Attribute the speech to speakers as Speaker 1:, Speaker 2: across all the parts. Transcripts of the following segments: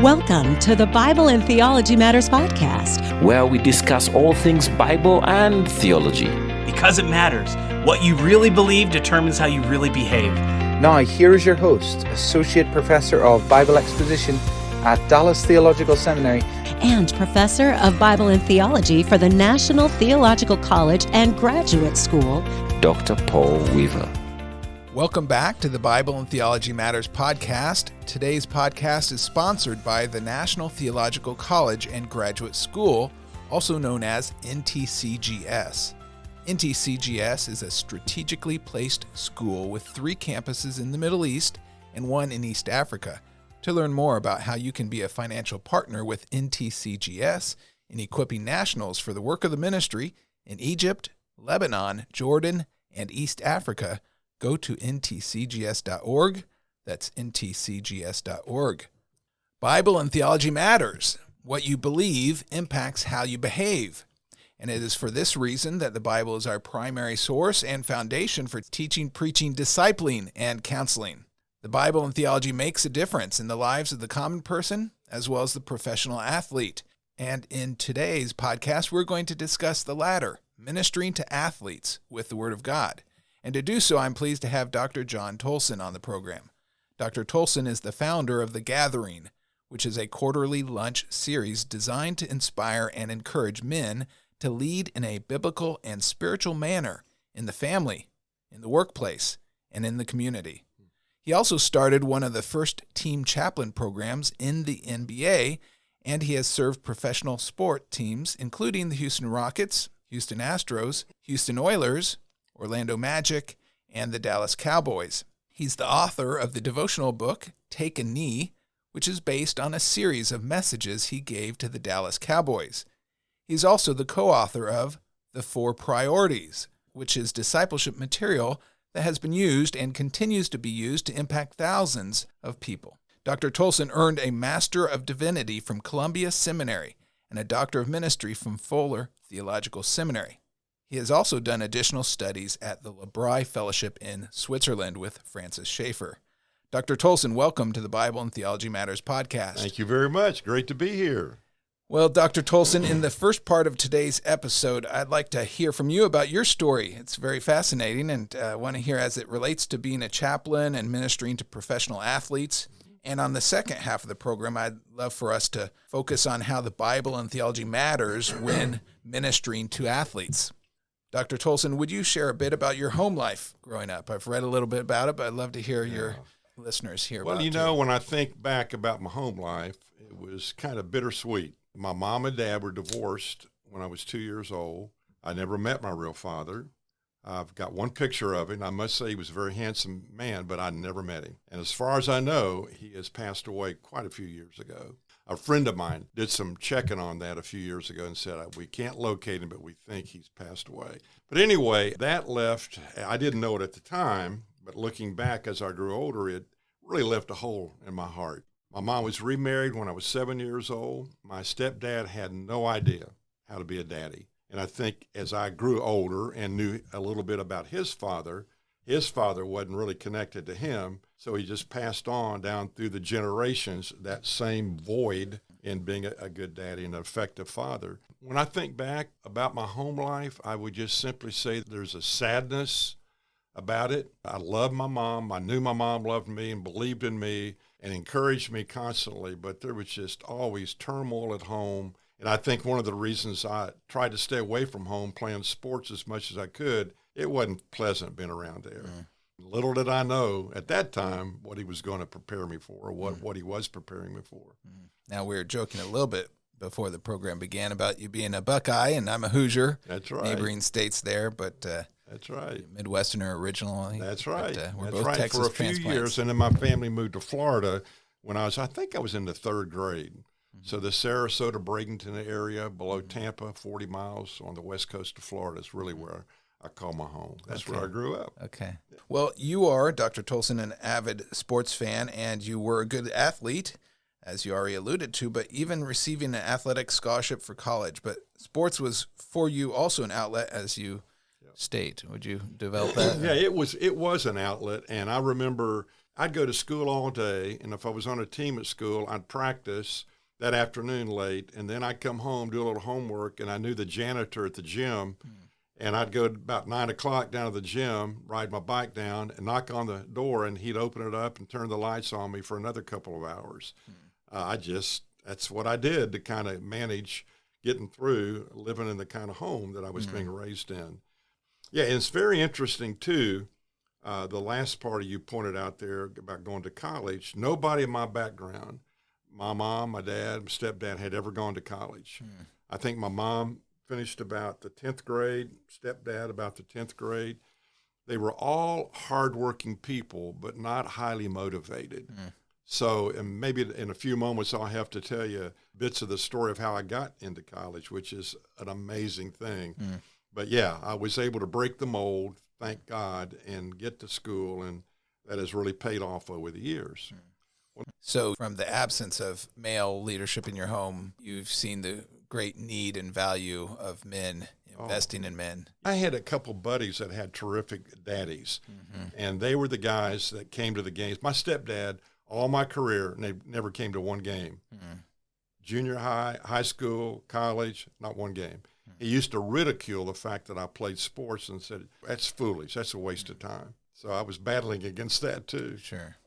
Speaker 1: Welcome to the Bible and Theology Matters podcast,
Speaker 2: where we discuss all things Bible and theology.
Speaker 3: Because it matters. What you really believe determines how you really behave.
Speaker 4: Now, here is your host, Associate Professor of Bible Exposition at Dallas Theological Seminary
Speaker 1: and Professor of Bible and Theology for the National Theological College and Graduate School,
Speaker 2: Dr. Paul Weaver.
Speaker 5: Welcome back to the Bible and Theology Matters podcast. Today's podcast is sponsored by the National Theological College and Graduate School, also known as NTCGS. NTCGS is a strategically placed school with 3 campuses in the Middle East and 1 in East Africa. To learn more about how you can be a financial partner with NTCGS in equipping nationals for the work of the ministry in Egypt, Lebanon, Jordan, and East Africa, go to ntcgs.org. That's ntcgs.org. Bible and Theology Matters. What you believe impacts how you behave. And it is for this reason that the Bible is our primary source and foundation for teaching, preaching, discipling, and counseling. The Bible and theology makes a difference in the lives of the common person as well as the professional athlete. And in today's podcast, we're going to discuss the latter, ministering to athletes with the Word of God. And to do so, I'm pleased to have Dr. John Tolson on the program. Dr. Tolson is the founder of The Gathering, which is a quarterly lunch series designed to inspire and encourage men to lead in a biblical and spiritual manner in the family, in the workplace, and in the community. He also started one of the first team chaplain programs in the NBA, and he has served professional sport teams, including the Houston Rockets, Houston Astros, Houston Oilers, Orlando Magic, and the Dallas Cowboys. He's the author of the devotional book, Take a Knee, which is based on a series of messages he gave to the Dallas Cowboys. He's also the co-author of The 4 Priorities, which is discipleship material that has been used and continues to be used to impact thousands of people. Dr. Tolson earned a Master of Divinity from Columbia Seminary and a Doctor of Ministry from Fuller Theological Seminary. He has also done additional studies at the LeBray Fellowship in Switzerland with Francis Schaefer. Dr. Tolson, welcome to the Bible and Theology Matters podcast.
Speaker 6: Thank you very much. Great to be here.
Speaker 5: Well, Dr. Tolson, in the first part of today's episode, I'd like to hear from you about your story. It's very fascinating, and I want to hear as it relates to being a chaplain and ministering to professional athletes. And on the second half of the program, I'd love for us to focus on how the Bible and theology matters when ministering to athletes. Dr. Tolson, would you share a bit about your home life growing up? I've read a little bit about it, but I'd love to hear your listeners hear about it.
Speaker 6: Well, you know, when I think back about my home life, it was kind of bittersweet. My mom and dad were divorced when I was 2 years old. I never met my real father. I've got one picture of him. I must say he was a very handsome man, but I never met him. And as far as I know, he has passed away quite a few years ago. A friend of mine did some checking on that a few years ago and said, we can't locate him, but we think he's passed away. But anyway, that left, I didn't know it at the time, but looking back as I grew older, it really left a hole in my heart. My mom was remarried when I was 7 years old. My stepdad had no idea how to be a daddy. And I think as I grew older and knew a little bit about his father wasn't really connected to him. So he just passed on down through the generations that same void in being a good daddy and an effective father. When I think back about my home life, I would just simply say there's a sadness about it. I love my mom. I knew my mom loved me and believed in me and encouraged me constantly, but there was just always turmoil at home. And I think one of the reasons I tried to stay away from home playing sports as much as I could, it wasn't pleasant being around there. Little did I know at that time what he was going to prepare me for or what he was preparing me for.
Speaker 5: Now, we were joking a little bit before the program began about you being a Buckeye, and I'm a Hoosier.
Speaker 6: That's right.
Speaker 5: Neighboring states there, but
Speaker 6: that's right.
Speaker 5: Midwesterner originally.
Speaker 6: That's right.
Speaker 5: But, we're
Speaker 6: That's
Speaker 5: both
Speaker 6: right.
Speaker 5: Texas
Speaker 6: For a few
Speaker 5: transplants.
Speaker 6: years, and then my family moved to Florida when I think I was in the 3rd grade. So the Sarasota, Bradenton area below Tampa, 40 miles on the west coast of Florida is really where I call my home. That's where I grew up.
Speaker 5: Okay. Well, you are, Dr. Tolson, an avid sports fan, and you were a good athlete, as you already alluded to, but even receiving an athletic scholarship for college. But sports was, for you, also an outlet, as you state. Would you develop that?
Speaker 6: Yeah, it was an outlet, and I remember I'd go to school all day, and if I was on a team at school, I'd practice that afternoon late, and then I'd come home, do a little homework, and I knew the janitor at the gym, and I'd go about 9 o'clock down to the gym, ride my bike down, and knock on the door, and he'd open it up and turn the lights on me for another couple of hours. That's what I did to kind of manage getting through living in the kind of home that I was being raised in. Yeah, and it's very interesting, too, the last part you pointed out there about going to college. Nobody in my background, my mom, my dad, my stepdad, had ever gone to college. I think my mom finished about the 10th grade, stepdad about the 10th grade. They were all hardworking people, but not highly motivated. So, and maybe in a few moments, I'll have to tell you bits of the story of how I got into college, which is an amazing thing. But yeah, I was able to break the mold, thank God, and get to school, and that has really paid off over the years.
Speaker 5: So from the absence of male leadership in your home, you've seen the great need and value of men, investing in men.
Speaker 6: I had a couple buddies that had terrific daddies, and they were the guys that came to the games. My stepdad, all my career, never came to one game. Junior high, high school, college, not one game. He used to ridicule the fact that I played sports and said, that's foolish, that's a waste of time. So I was battling against that too.
Speaker 5: Sure.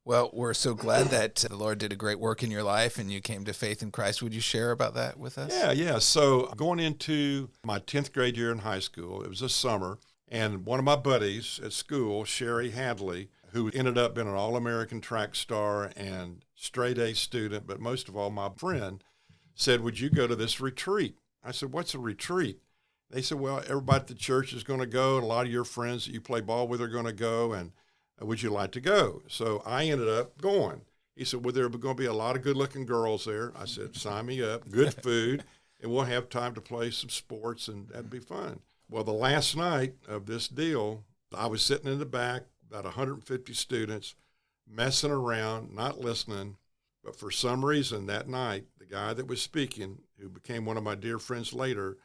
Speaker 5: Well, we're so glad that the Lord did a great work in your life and you came to faith in Christ. Would you share about that with us?
Speaker 6: Yeah. So going into my 10th grade year in high school, it was a summer, and one of my buddies at school, Sherry Hadley, who ended up being an All-American track star and straight-A student, but most of all, my friend, said, would you go to this retreat? I said, what's a retreat? They said, well, everybody at the church is going to go, and a lot of your friends that you play ball with are going to go, and would you like to go? So I ended up going. He said, well, there are going to be a lot of good-looking girls there. I said, sign me up, good food, and we'll have time to play some sports, and that'd be fun. Well, the last night of this deal, I was sitting in the back, about 150 students, messing around, not listening. But for some reason that night, the guy that was speaking, who became one of my dear friends later,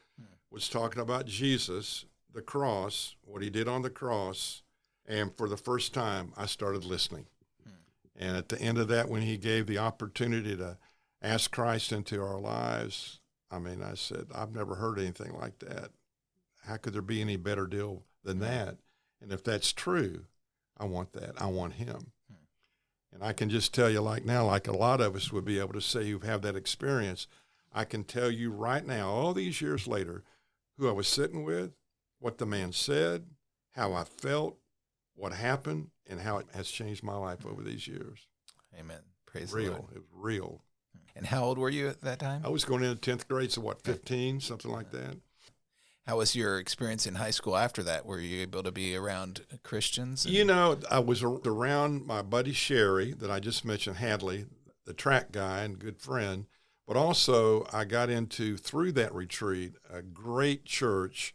Speaker 6: was talking about Jesus, the cross, what he did on the cross. And for the first time, I started listening. And at the end of that, when he gave the opportunity to ask Christ into our lives, I said, I've never heard anything like that. How could there be any better deal than that? And if that's true, I want that. I want him. And I can just tell you like now, like a lot of us would be able to say who have that experience, I can tell you right now, all these years later, who I was sitting with, what the man said, how I felt, what happened, and how it has changed my life over these years.
Speaker 5: Amen. Praise
Speaker 6: real.
Speaker 5: the Lord.
Speaker 6: It was real.
Speaker 5: And how old were you at that time?
Speaker 6: I was going into 10th grade, so 15, something like that.
Speaker 5: How was your experience in high school after that? Were you able to be around Christians?
Speaker 6: I was around my buddy Sherry that I just mentioned, Hadley, the track guy and good friend. But also I got into, through that retreat, a great church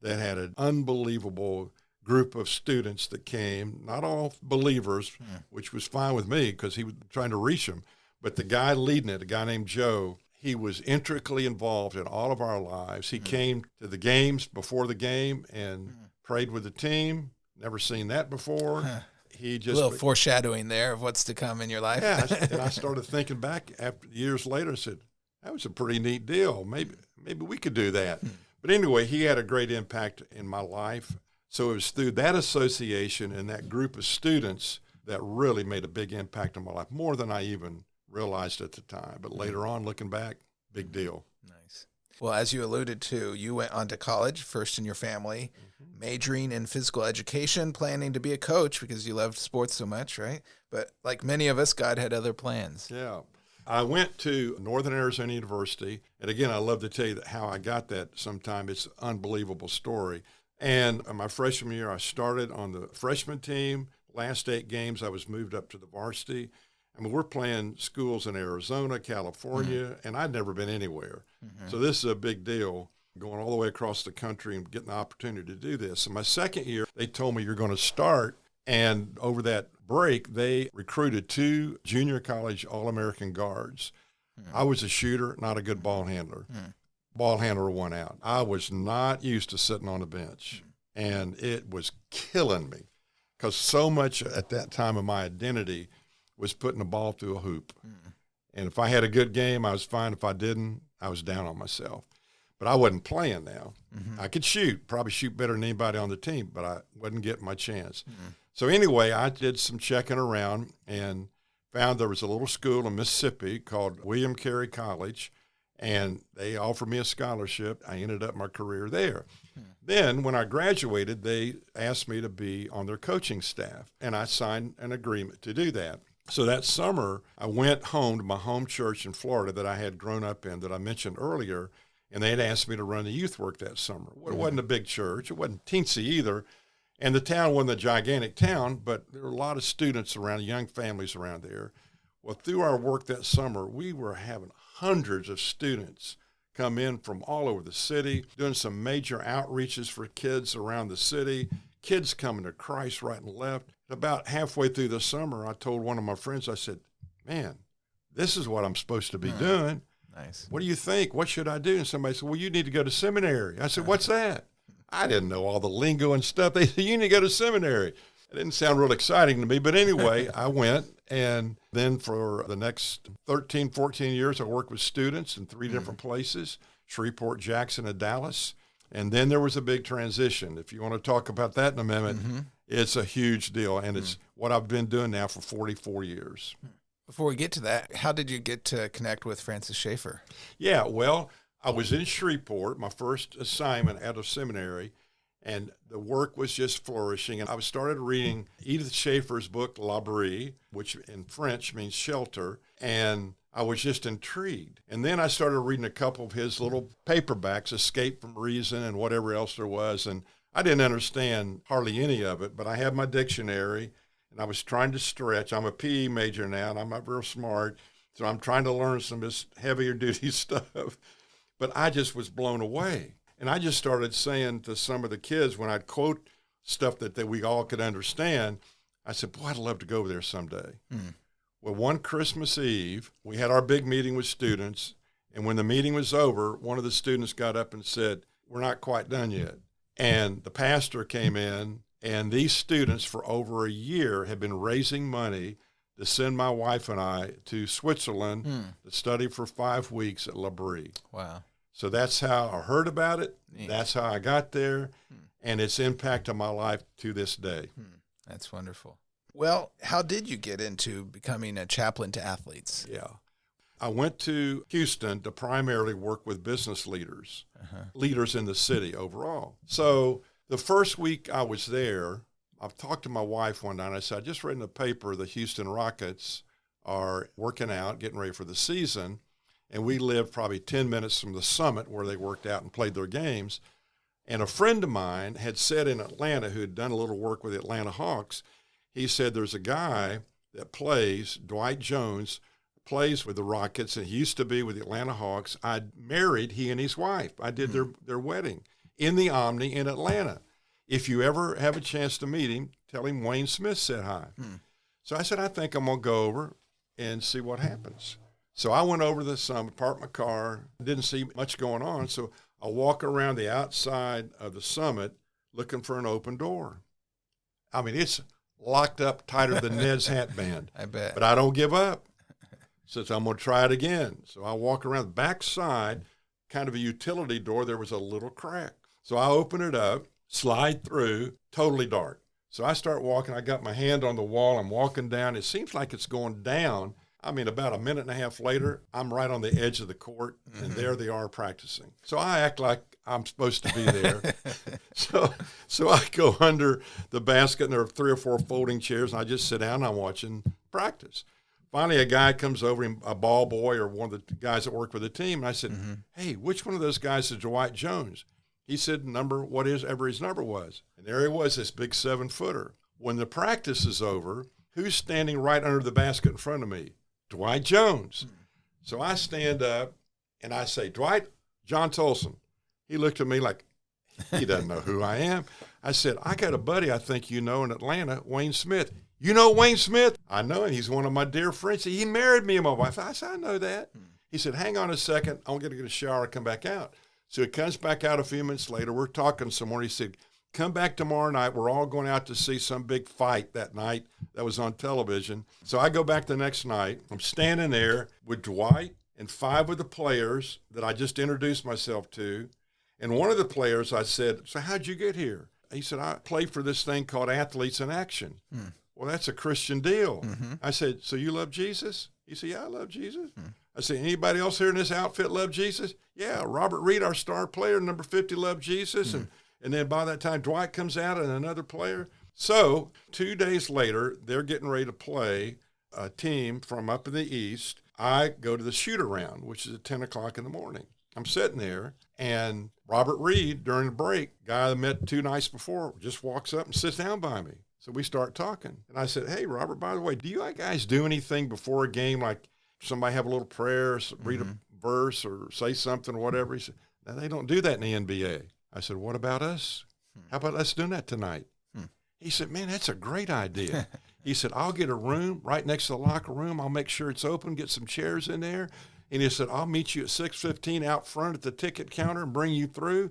Speaker 6: that had an unbelievable group of students that came, not all believers, which was fine with me because he was trying to reach them. But the guy leading it, a guy named Joe, he was intricately involved in all of our lives. He came to the games before the game and prayed with the team. Never seen that before. He just
Speaker 5: a little foreshadowing there of what's to come in your life.
Speaker 6: Yeah, and I started thinking back after years later and said, that was a pretty neat deal. Maybe we could do that. But anyway, he had a great impact in my life. So it was through that association and that group of students that really made a big impact on my life, more than I even realized at the time. But later on, looking back, big deal.
Speaker 5: Nice. Well, as you alluded to, you went on to college, first in your family, majoring in physical education, planning to be a coach because you loved sports so much, right? But like many of us, God had other plans.
Speaker 6: Yeah. I went to Northern Arizona University. And again, I love to tell you how I got that sometime. It's an unbelievable story. And my freshman year, I started on the freshman team. Last 8 games, I was moved up to the varsity. We're playing schools in Arizona, California, and I'd never been anywhere. So this is a big deal, going all the way across the country and getting the opportunity to do this. And my second year, they told me you're going to start. And over that break, they recruited 2 junior college All-American guards. I was a shooter, not a good ball handler. Ball handler won out. I was not used to sitting on a bench, and it was killing me. because so much at that time of my identity was putting the ball through a hoop. And if I had a good game, I was fine. If I didn't, I was down on myself. But I wasn't playing now. I could shoot, probably shoot better than anybody on the team, but I wasn't getting my chance. So anyway, I did some checking around and found there was a little school in Mississippi called William Carey College, and they offered me a scholarship. I ended up my career there. Then when I graduated, they asked me to be on their coaching staff, and I signed an agreement to do that. So that summer, I went home to my home church in Florida that I had grown up in that I mentioned earlier, and they had asked me to run the youth work that summer. Well, it wasn't a big church. It wasn't teensy either. And the town wasn't a gigantic town, but there were a lot of students around, young families around there. Well, through our work that summer, we were having hundreds of students come in from all over the city, doing some major outreaches for kids around the city, kids coming to Christ right and left. About halfway through the summer, I told one of my friends, I said, man, this is what I'm supposed to be doing.
Speaker 5: Nice.
Speaker 6: What do you think? What should I do? And somebody said, well, you need to go to seminary. I said, what's that? I didn't know all the lingo and stuff. They said, you need to go to seminary. It didn't sound real exciting to me. But anyway, I went. And then for the next 13, 14 years, I worked with students in 3 different places, Shreveport, Jackson, and Dallas. And then there was a big transition. If you want to talk about that in a minute, it's a huge deal. And it's what I've been doing now for 44 years.
Speaker 5: Before we get to that, how did you get to connect with Francis Schaefer?
Speaker 6: Yeah, well, I was in Shreveport, my first assignment out of seminary, and the work was just flourishing. And I started reading Edith Schaefer's book, L'Abri, which in French means shelter, and I was just intrigued. And then I started reading a couple of his little paperbacks, Escape from Reason and whatever else there was, and I didn't understand hardly any of it, but I had my dictionary, and I was trying to stretch. I'm a PE major now, and I'm not real smart, so I'm trying to learn some of this heavier duty stuff. But I just was blown away. And I just started saying to some of the kids when I'd quote stuff that we all could understand, I said, boy, I'd love to go over there someday. Well, one Christmas Eve, we had our big meeting with students. And when the meeting was over, one of the students got up and said, we're not quite done yet. And the pastor came in, and these students for over a year had been raising money to send my wife and I to Switzerland to study for 5 weeks at L'Abri.
Speaker 5: Wow.
Speaker 6: So that's how I heard about it.
Speaker 5: Neat.
Speaker 6: That's how I got there, and it's impacted my life to this day.
Speaker 5: That's wonderful. Well, how did you get into becoming a chaplain to athletes?
Speaker 6: Yeah. I went to Houston to primarily work with business leaders, leaders in the city overall. So the first week I was there, I talked to my wife one night, and I said, I just read in the paper the Houston Rockets are working out, getting ready for the season, and we lived probably 10 minutes from the summit where they worked out and played their games. And a friend of mine had said in Atlanta, who had done a little work with the Atlanta Hawks, he said there's a guy that plays, Dwight Jones, plays with the Rockets, and he used to be with the Atlanta Hawks. I married he and his wife. I did their wedding in the Omni in Atlanta. If you ever have a chance to meet him, tell him Wayne Smith said hi. So I said, I think I'm going to go over and see what happens. So I went over to the summit, parked my car, didn't see much going on. So I walk around the outside of the summit looking for an open door. I mean, it's locked up tighter than Ned's hat band.
Speaker 5: I bet.
Speaker 6: But I don't give up. So I'm going to try it again. So I walk around the back side, kind of a utility door. There was a little crack. So I open it up, slide through, totally dark. So I start walking. I got my hand on the wall. I'm walking down. It seems like it's going down. I mean, about a minute and a half later, I'm right on the edge of the court, and there they are practicing. So I act like I'm supposed to be there. So I go under the basket, and there are 3 or 4 folding chairs, and I just sit down, and I'm watching practice. Finally, a guy comes over, a ball boy or one of the guys that work with the team, and I said, hey, which one of those guys is Dwight Jones? He said, whatever his number was. And there he was, this big 7-footer. When the practice is over, who's standing right under the basket in front of me? Dwight Jones. So I stand up and I say, Dwight, John Tolson. He looked at me like, he doesn't know who I am. I said, I got a buddy I think you know in Atlanta, Wayne Smith. You know Wayne Smith? I know him. He's one of my dear friends. He married me and my wife. I said, I know that. He said, hang on a second. I'm going to get a shower and come back out. So he comes back out a few minutes later. We're talking somewhere. He said, come back tomorrow night. We're all going out to see some big fight that night that was on television. So I go back the next night. I'm standing there with Dwight and 5 of the players that I just introduced myself to. And one of the players, I said, so how'd you get here? He said, I play for this thing called Athletes in Action. Well, that's a Christian deal. I said, so you love Jesus? He said, yeah, I love Jesus. I said, anybody else here in this outfit love Jesus? Yeah, Robert Reed, our star player, number 50, loved Jesus. And then by that time, Dwight comes out and another player. So 2 days later, they're getting ready to play a team from up in the East. I go to the shoot-around, which is at 10 o'clock in the morning. I'm sitting there, and Robert Reed, during the break, guy I met 2 nights before, just walks up and sits down by me. So we start talking. And I said, hey, Robert, by the way, do you guys do anything before a game, like somebody have a little prayer, read a verse, or say something or whatever? He said, no, they don't do that in the NBA. I said, what about us? How about us doing that tonight? He said, man, that's a great idea. He said, I'll get a room right next to the locker room. I'll make sure it's open, get some chairs in there. And he said, I'll meet you at 6:15 out front at the ticket counter and bring you through.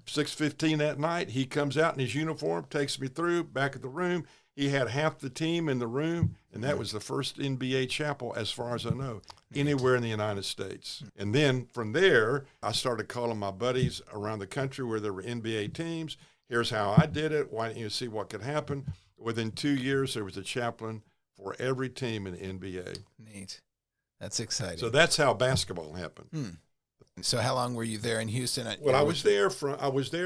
Speaker 6: 6:15 that night, he comes out in his uniform, takes me through, back of the room. He had half the team in the room, and that was the first NBA chapel, as far as I know, anywhere in the United States. And then from there, I started calling my buddies around the country where there were NBA teams. Here's how I did it. Why don't you see what could happen? Within 2 years, there was a chaplain for every team in the NBA.
Speaker 5: Neat. That's exciting.
Speaker 6: So that's how basketball happened.
Speaker 5: So how long were you there in Houston?
Speaker 6: Well, I was there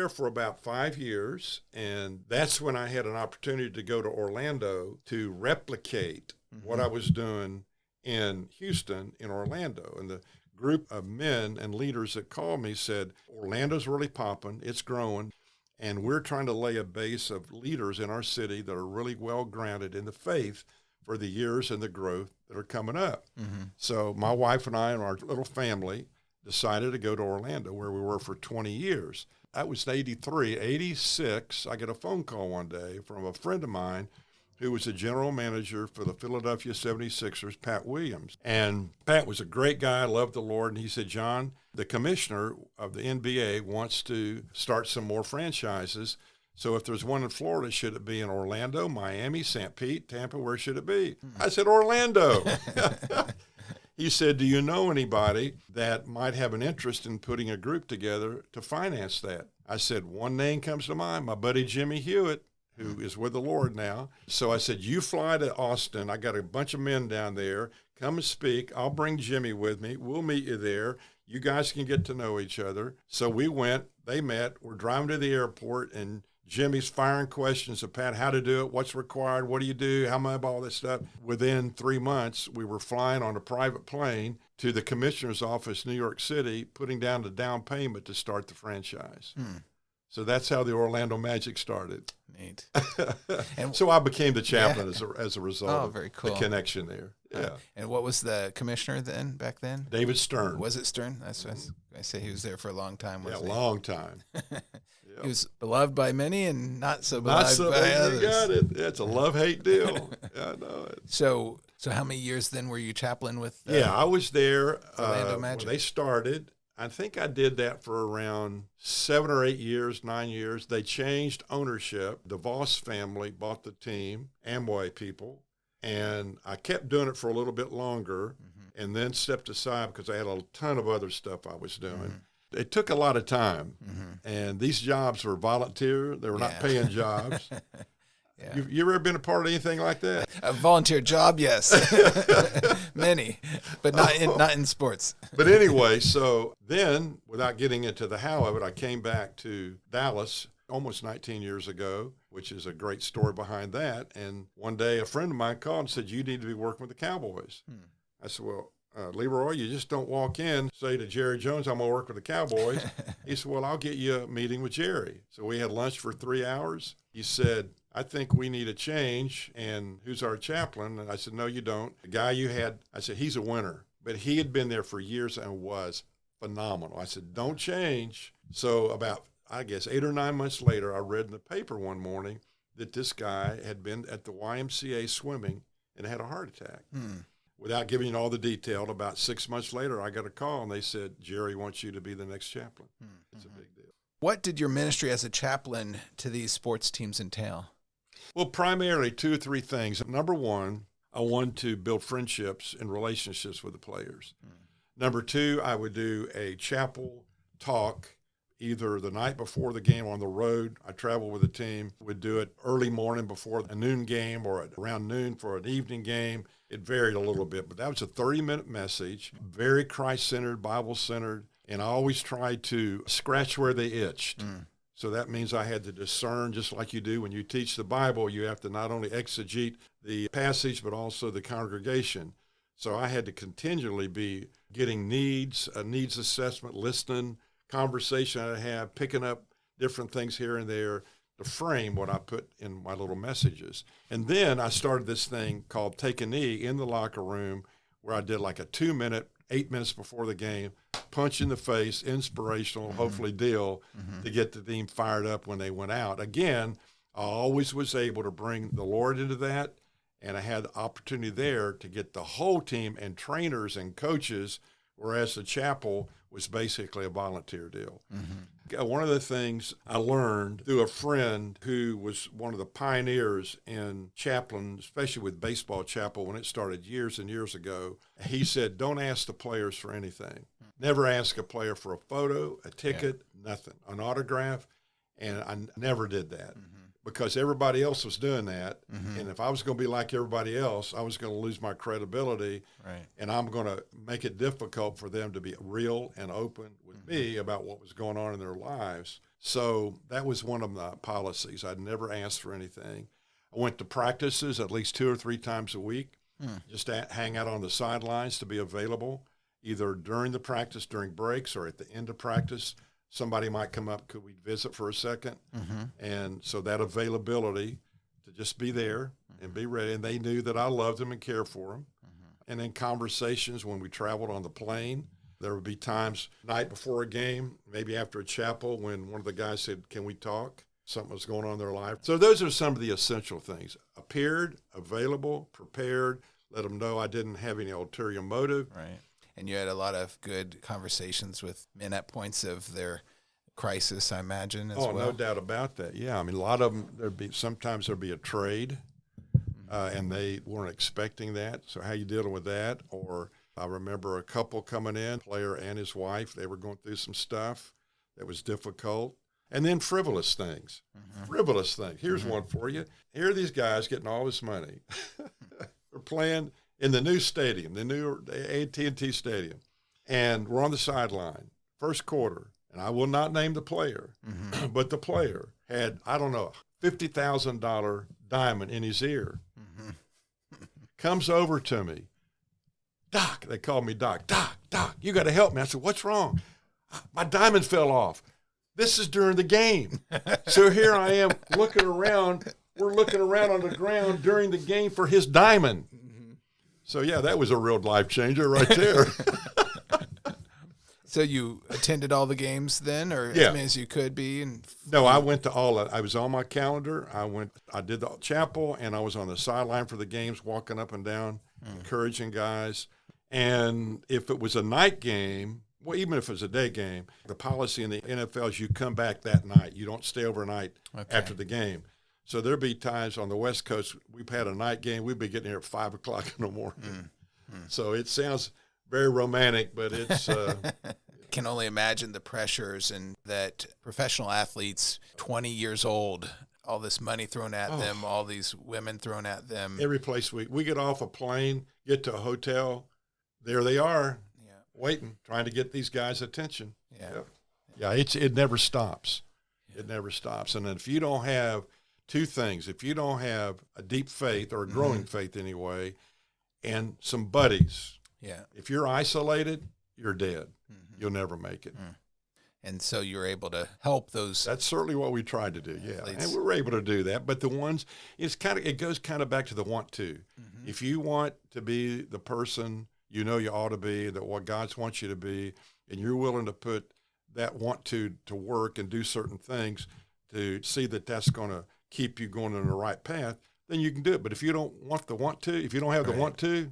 Speaker 6: for about 5 years, and that's when I had an opportunity to go to Orlando to replicate what I was doing in Houston in Orlando. And the group of men and leaders that called me said, Orlando's really popping, it's growing, and we're trying to lay a base of leaders in our city that are really well grounded in the faith for the years and the growth that are coming up. So my wife and I and our little family decided to go to Orlando, where we were for 20 years. That was 83. 86, I get a phone call one day from a friend of mine who was the general manager for the Philadelphia 76ers, Pat Williams. And Pat was a great guy, loved the Lord, and he said, John, the commissioner of the NBA wants to start some more franchises. So if there's one in Florida, should it be in Orlando, Miami, St. Pete, Tampa? Where should it be? I said, Orlando. He said, do you know anybody that might have an interest in putting a group together to finance that? I said, one name comes to mind, my buddy Jimmy Hewitt, who is with the Lord now. So I said, you fly to Austin. I got a bunch of men down there. Come and speak. I'll bring Jimmy with me. We'll meet you there. You guys can get to know each other. So we went. They met. We're driving to the airport, and Jimmy's firing questions of Pat, how to do it, what's required, what do you do, how much, all this stuff. Within 3 months, we were flying on a private plane to the commissioner's office, New York City, putting down the down payment to start the franchise. So that's how the Orlando Magic started.
Speaker 5: Neat.
Speaker 6: And so I became the chaplain as a result of
Speaker 5: very cool.
Speaker 6: the connection there. Yeah.
Speaker 5: And what was the commissioner back then?
Speaker 6: David Stern.
Speaker 5: Was it Stern? That's what I say. He was there for a long time.
Speaker 6: Yeah,
Speaker 5: Wasn't
Speaker 6: a long time.
Speaker 5: He was beloved by many and not so beloved by others.
Speaker 6: You got it. It's a love-hate deal. Yeah, I know it.
Speaker 5: So how many years then were you chaplain with?
Speaker 6: I was there
Speaker 5: Orlando Magic.
Speaker 6: when they started. I think I did that for around 7 or 8 years, 9 years. They changed ownership. The Voss family bought the team, Amway people, and I kept doing it for a little bit longer and then stepped aside because I had a ton of other stuff I was doing. It took a lot of time, and these jobs were volunteer. They were not paying jobs. You ever been a part of anything like that?
Speaker 5: A volunteer job, yes. Many, but not in sports.
Speaker 6: But anyway, so then, without getting into the how of it, I came back to Dallas almost 19 years ago, which is a great story behind that. And one day, a friend of mine called and said, you need to be working with the Cowboys. I said, well, Leroy, you just don't walk in, say to Jerry Jones, I'm going to work with the Cowboys. He said, well, I'll get you a meeting with Jerry. So we had lunch for 3 hours. He said, I think we need a change, and who's our chaplain? And I said, no, you don't. The guy you had, I said, he's a winner. But he had been there for years and was phenomenal. I said, don't change. So about, I guess, 8 or 9 months later, I read in the paper one morning that this guy had been at the YMCA swimming and had a heart attack. Without giving you all the detail, about 6 months later, I got a call, and they said, Jerry wants you to be the next chaplain. It's a big deal.
Speaker 5: What did your ministry as a chaplain to these sports teams entail?
Speaker 6: Well, primarily 2 or 3 things. Number one, I wanted to build friendships and relationships with the players. Number 2, I would do a chapel talk either the night before the game on the road. I traveled with the team, would do it early morning before a noon game or around noon for an evening game. It varied a little bit, but that was a 30-minute message, very Christ-centered, Bible-centered, and I always tried to scratch where they itched. So that means I had to discern, just like you do when you teach the Bible, you have to not only exegete the passage, but also the congregation. So I had to continually be getting needs, a needs assessment, listening, conversation I have, picking up different things here and there to frame what I put in my little messages. And then I started this thing called Take a Knee in the locker room, where I did like a 2-minute, 8 minutes before the game, punch in the face, inspirational, hopefully deal to get the team fired up when they went out. Again, I always was able to bring the Lord into that, and I had the opportunity there to get the whole team and trainers and coaches, whereas the chapel was basically a volunteer deal. One of the things I learned through a friend who was one of the pioneers in Chaplain, especially with baseball chapel when it started years and years ago, he said, don't ask the players for anything. Never ask a player for a photo, a ticket, nothing, an autograph. And I never did that because everybody else was doing that. And if I was going to be like everybody else, I was going to lose my credibility. And I'm going to make it difficult for them to be real and open with me about what was going on in their lives. So that was one of my policies. I'd never ask for anything. I went to practices at least 2 or 3 times a week, just to hang out on the sidelines to be available, either during the practice, during breaks, or at the end of practice. Somebody might come up, could we visit for a second? And so that availability to just be there and be ready. And they knew that I loved them and cared for them. And then conversations when we traveled on the plane, there would be times night before a game, maybe after a chapel, when one of the guys said, can we talk? Something was going on in their life. So those are some of the essential things. Appeared, available, prepared, let them know I didn't have any ulterior motive.
Speaker 5: And you had a lot of good conversations with men at points of their crisis, I imagine, as well.
Speaker 6: Oh, no doubt about that. Yeah, I mean, a lot of them, sometimes there'd be a trade, and they weren't expecting that. So how you dealing with that? Or I remember a couple coming in, player and his wife, they were going through some stuff that was difficult. And then frivolous things. Frivolous things. Here's one for you. Here are these guys getting all this money. They're playing in the new stadium, the new AT&T Stadium. And we're on the sideline, first quarter. And I will not name the player, but the player had, I don't know, $50,000 diamond in his ear. Comes over to me. Doc, they called me Doc. Doc, you got to help me. I said, what's wrong? My diamond fell off. This is during the game. So here I am looking around. We're looking around on the ground during the game for his diamond. So, yeah, that was a real life changer right there.
Speaker 5: So you attended all the games then, or as many as you could be?
Speaker 6: No, I went to all of it. I was on my calendar. I did the chapel, and I was on the sideline for the games, walking up and down, encouraging guys. And if it was a night game, well, even if it was a day game, the policy in the NFL is you come back that night. You don't stay overnight after the game. So there'd be times on the West Coast, we've had a night game, we'd be getting here at 5 o'clock in the morning. So it sounds very romantic, but it's...
Speaker 5: can only imagine the pressures and that professional athletes, 20 years old, all this money thrown at them, all these women thrown at them.
Speaker 6: Every place we get off a plane, get to a hotel, there they are, waiting, trying to get these guys' attention. It never stops. It never stops. And if you don't have two things, if you don't have a deep faith or a growing faith anyway, and some buddies, if you're isolated, you're dead. You'll never make it.
Speaker 5: And so you're able to help those.
Speaker 6: That's certainly what we tried to do, and we were able to do that. But the ones, it goes kind of back to the want to. If you want to be the person you know you ought to be, that what God wants you to be, and you're willing to put that want to work and do certain things to see that that's going to keep you going on the right path, then you can do it. But if you don't want the want to, if you don't have the want to,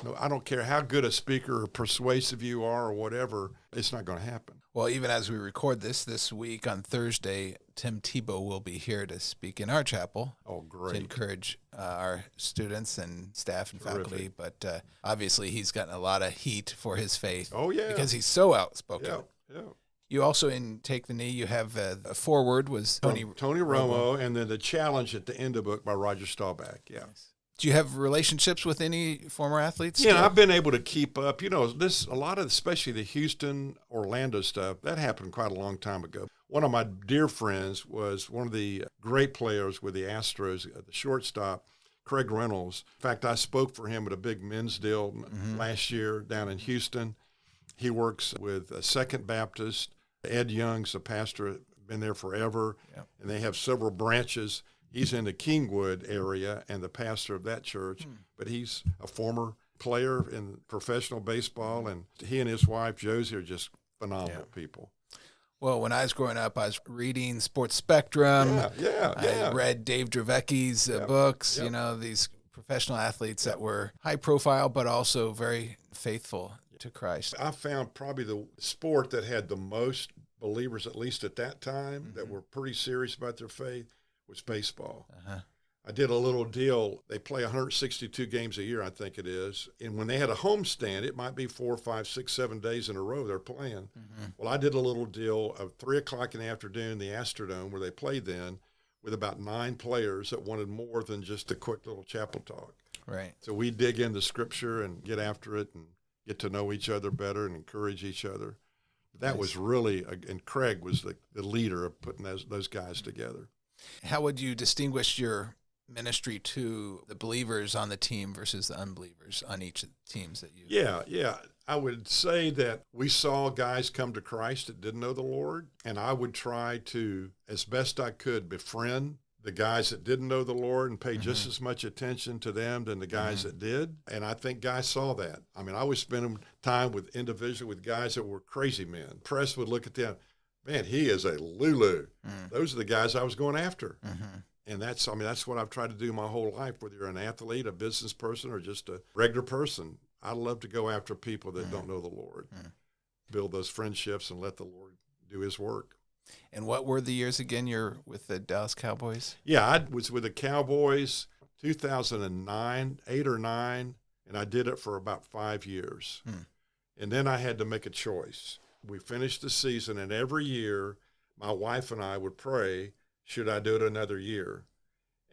Speaker 6: no, I don't care how good a speaker or persuasive you are or whatever, it's not going to happen.
Speaker 5: Well, even as we record this week on Thursday, Tim Tebow will be here to speak in our chapel.
Speaker 6: Oh,
Speaker 5: To
Speaker 6: great.
Speaker 5: encourage our students and staff and
Speaker 6: Terrific.
Speaker 5: faculty. But obviously he's gotten a lot of heat for his faith.
Speaker 6: Oh, yeah.
Speaker 5: Because he's so outspoken.
Speaker 6: Yeah.
Speaker 5: You also, in Take the Knee, you have a foreword was Tony
Speaker 6: Romo, and then the challenge at the end of the book by Roger Staubach. Yeah.
Speaker 5: Do you have relationships with any former athletes?
Speaker 6: Yeah,
Speaker 5: still?
Speaker 6: I've been able to keep up. You know, a lot of, especially the Houston, Orlando stuff, that happened quite a long time ago. One of my dear friends was one of the great players with the Astros, the shortstop, Craig Reynolds. In fact, I spoke for him at a big men's deal last year down in Houston. He works with Second Baptist. Ed Young's a pastor, been there forever, and they have several branches. He's in the Kingwood area and the pastor of that church, but he's a former player in professional baseball, and he and his wife, Josie, are just phenomenal people.
Speaker 5: Well, when I was growing up, I was reading Sports Spectrum.
Speaker 6: Yeah.
Speaker 5: I read Dave Dravecki's books, you know, these professional athletes that were high profile, but also very faithful to Christ.
Speaker 6: I found probably the sport that had the most believers, at least at that time, that were pretty serious about their faith, was baseball. I did a little deal. They play 162 games a year, I think it is. And when they had a homestand, it might be 4, 5, 6, 7 days in a row they're playing. Well, I did a little deal of 3 o'clock in the afternoon, the Astrodome, where they played then, with about 9 players that wanted more than just a quick little chapel talk.
Speaker 5: Right.
Speaker 6: So we dig into Scripture and get after it and get to know each other better and encourage each other. That was really, and Craig was the leader of putting those guys together.
Speaker 5: How would you distinguish your ministry to the believers on the team versus the unbelievers on each of the teams that you?
Speaker 6: Yeah. I would say that we saw guys come to Christ that didn't know the Lord, and I would try to, as best I could, befriend the guys that didn't know the Lord and pay just as much attention to them than the guys that did. And I think guys saw that. I mean, I was spending time with guys that were crazy men. Press would look at them, man, he is a Lulu. Those are the guys I was going after. And that's what I've tried to do my whole life, whether you're an athlete, a business person, or just a regular person. I love to go after people that don't know the Lord, build those friendships and let the Lord do his work.
Speaker 5: And what were the years again you're with the Dallas Cowboys?
Speaker 6: Yeah, I was with the Cowboys 2009, 8 or 9, and I did it for about 5 years. And then I had to make a choice. We finished the season, and every year my wife and I would pray, should I do it another year?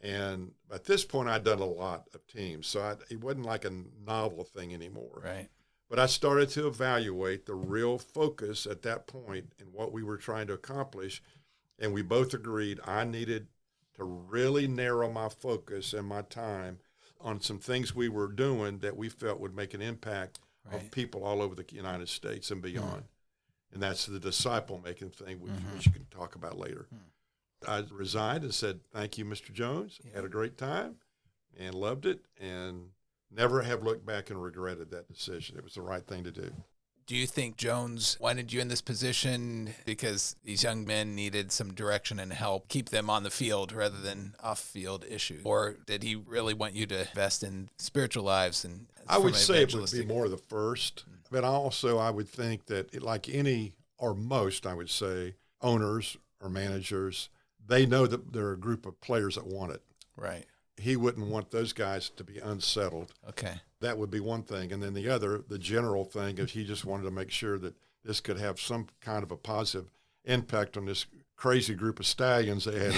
Speaker 6: And at this point, I'd done a lot of teams, so it wasn't like a novel thing anymore.
Speaker 5: Right.
Speaker 6: But I started to evaluate the real focus at that point and what we were trying to accomplish, and we both agreed I needed to really narrow my focus and my time on some things we were doing that we felt would make an impact on people all over the United States and beyond. And that's the disciple-making thing, which you can talk about later. I resigned and said, thank you, Mr. Jones. Had a great time and loved it, and never have looked back and regretted that decision. It was the right thing to do.
Speaker 5: Do you think Jones wanted you in this position because these young men needed some direction and help keep them on the field rather than off-field issues? Or did he really want you to invest in spiritual lives? And
Speaker 6: I would say it would be more the first. But also I would think that like any, or most, I would say, owners or managers, they know that there are a group of players that want it.
Speaker 5: Right.
Speaker 6: He wouldn't want those guys to be unsettled.
Speaker 5: Okay.
Speaker 6: That would be one thing. And then the other, the general thing, is he just wanted to make sure that this could have some kind of a positive impact on this crazy group of stallions they had.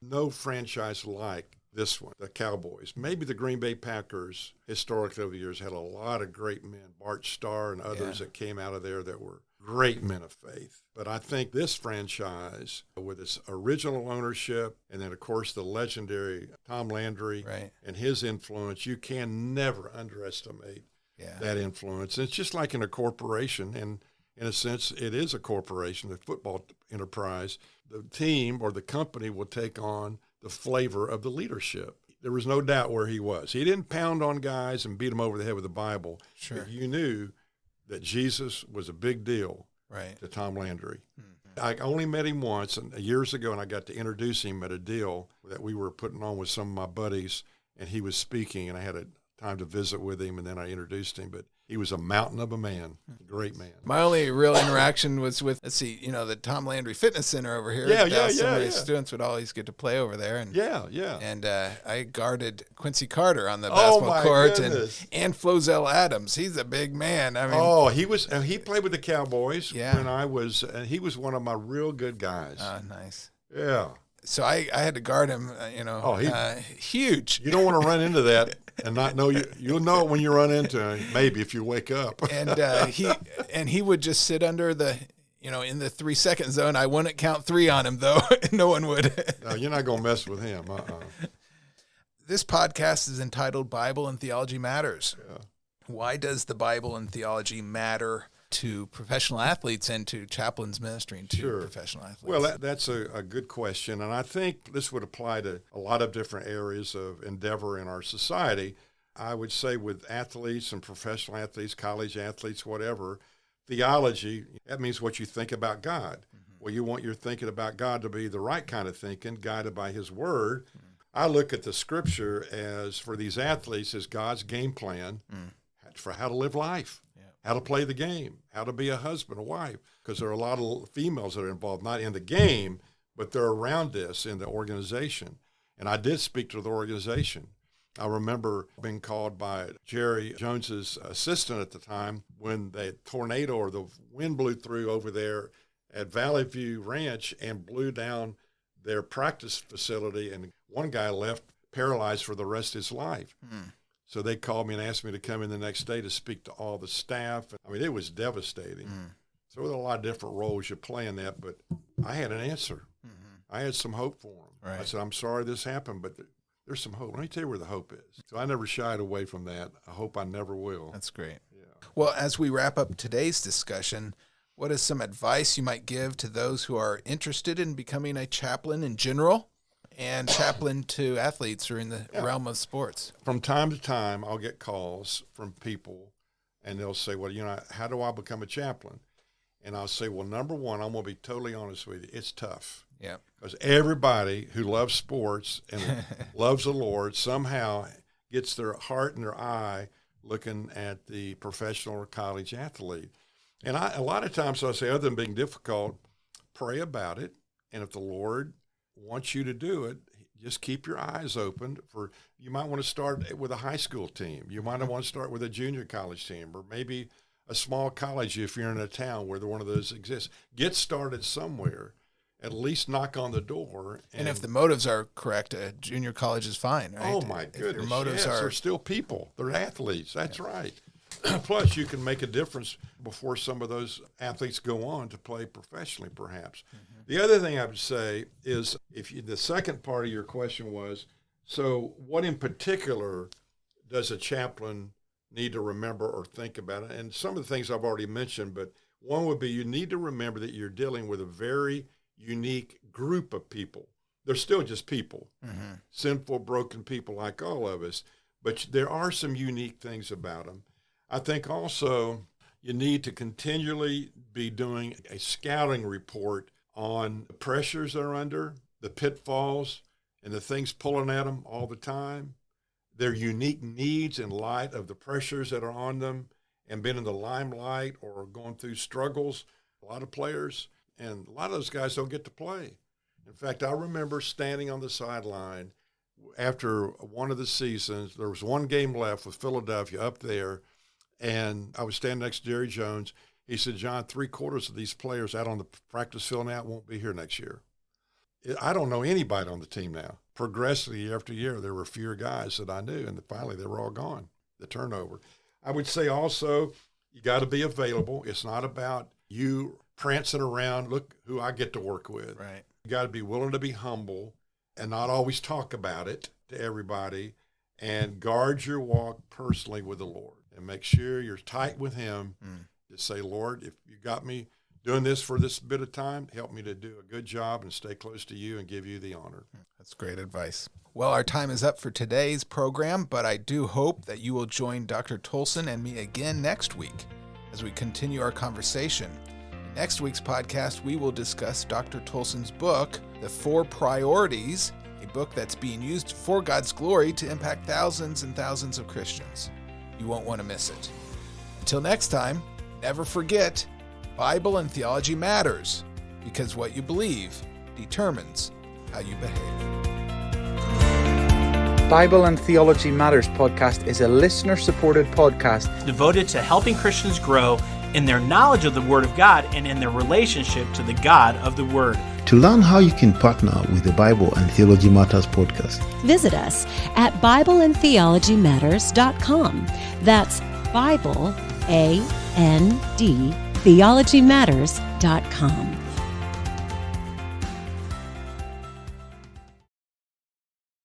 Speaker 6: No franchise like this one, the Cowboys. Maybe the Green Bay Packers, historically over the years, had a lot of great men, Bart Starr and others that came out of there that were great men of faith. But I think this franchise, with its original ownership, and then, of course, the legendary Tom Landry and his influence, you can never underestimate that influence. It's just like in a corporation, and in a sense, it is a corporation, the football enterprise. The team or the company will take on the flavor of the leadership. There was no doubt where he was. He didn't pound on guys and beat them over the head with the Bible.
Speaker 5: Sure.
Speaker 6: But you knew that Jesus was a big deal to Tom Landry. I only met him once years ago, and I got to introduce him at a deal that we were putting on with some of my buddies, and he was speaking, and I had a time to visit with him, and then I introduced him. But he was a mountain of a man, a great man.
Speaker 5: My only real interaction was with, the Tom Landry Fitness Center over here.
Speaker 6: Yeah.
Speaker 5: Some of his students would always get to play over there. And And I guarded Quincy Carter on the basketball court, and Flozell Adams. He's a big man. I mean,
Speaker 6: he played with the Cowboys when I was, and he was one of my real good guys.
Speaker 5: Oh, nice.
Speaker 6: Yeah.
Speaker 5: So I had to guard him, huge.
Speaker 6: You don't want to run into that and not know you'll know it when you run into him, maybe if you wake up.
Speaker 5: And he would just sit under the, in the 3-second zone. I wouldn't count 3 on him, though. No one would.
Speaker 6: No, you're not going to mess with him.
Speaker 5: This podcast is entitled Bible and Theology Matters.
Speaker 6: Yeah.
Speaker 5: Why does the Bible and theology matter to professional athletes and to Chaplin's ministry and to professional athletes?
Speaker 6: Well, that's a good question, and I think this would apply to a lot of different areas of endeavor in our society. I would say with athletes and professional athletes, college athletes, whatever, theology, that means what you think about God. Mm-hmm. Well, you want your thinking about God to be the right kind of thinking, guided by His Word. Mm-hmm. I look at the Scripture as, for these athletes, as God's game plan for how to live life. How to play the game, how to be a husband, a wife, because there are a lot of females that are involved, not in the game, but they're around this in the organization. And I did speak to the organization. I remember being called by Jerry Jones's assistant at the time when the tornado or the wind blew through over there at Valley View Ranch and blew down their practice facility, and one guy left paralyzed for the rest of his life. So they called me and asked me to come in the next day to speak to all the staff. I mean, it was devastating. So there were a lot of different roles you play in that, but I had an answer. I had some hope for them. Right. I said, I'm sorry this happened, but there's some hope. Let me tell you where the hope is. So I never shied away from that. I hope I never will.
Speaker 5: That's great. Yeah. Well, as we wrap up today's discussion, what is some advice you might give to those who are interested in becoming a chaplain in general and chaplain to athletes who are in the realm of sports?
Speaker 6: From time to time, I'll get calls from people, and they'll say, well, how do I become a chaplain? And I'll say, well, number one, I'm going to be totally honest with you. It's tough. Yeah. Because everybody who loves sports and loves the Lord somehow gets their heart and their eye looking at the professional or college athlete. And a lot of times I say, other than being difficult, pray about it. And if the Lord wants you to do it, just keep your eyes open for, you might want to start with a high school team. You might want to start with a junior college team, or maybe a small college if you're in a town where one of those exists. Get started somewhere. At least knock on the door.
Speaker 5: And if the motives are correct, a junior college is fine, right?
Speaker 6: Oh, my goodness.
Speaker 5: Your motives
Speaker 6: they're still people. They're athletes. That's right. Plus, you can make a difference before some of those athletes go on to play professionally, perhaps. The other thing I would say is, the second part of your question was, so what in particular does a chaplain need to remember or think about it? And some of the things I've already mentioned, but one would be you need to remember that you're dealing with a very unique group of people. They're still just people, sinful, broken people like all of us, but there are some unique things about them. I think also you need to continually be doing a scouting report on the pressures they're under, the pitfalls, and the things pulling at them all the time, their unique needs in light of the pressures that are on them, and being in the limelight or going through struggles. A lot of players, and a lot of those guys don't get to play. In fact, I remember standing on the sideline after one of the seasons. There was one game left with Philadelphia up there, and I was standing next to Jerry Jones. He said, John, 3/4 of these players out on the practice field now won't be here next year. I don't know anybody on the team now. Progressively, year after year, there were fewer guys that I knew, and finally they were all gone, the turnover. I would say also, you got to be available. It's not about you prancing around, look who I get to work with.
Speaker 5: Right.
Speaker 6: You got to be willing to be humble and not always talk about it to everybody, and guard your walk personally with the Lord, and make sure you're tight with Him. Just say, Lord, if you got me doing this for this bit of time, help me to do a good job and stay close to you and give you the honor.
Speaker 5: That's great advice. Well, our time is up for today's program, but I do hope that you will join Dr. Tolson and me again next week as we continue our conversation. In next week's podcast, we will discuss Dr. Tolson's book, The 4 Priorities a book that's being used for God's glory to impact thousands and thousands of Christians. You won't want to miss it. Until next time, never forget, Bible and theology matters, because what you believe determines how you behave.
Speaker 4: Bible and Theology Matters podcast is a listener-supported podcast
Speaker 3: devoted to helping Christians grow in their knowledge of the Word of God and in their relationship to the God of the Word.
Speaker 7: To learn how you can partner with the Bible and Theology Matters podcast,
Speaker 1: Visit us at BibleandTheologyMatters.com. That's Bible, A-N-D, TheologyMatters.com.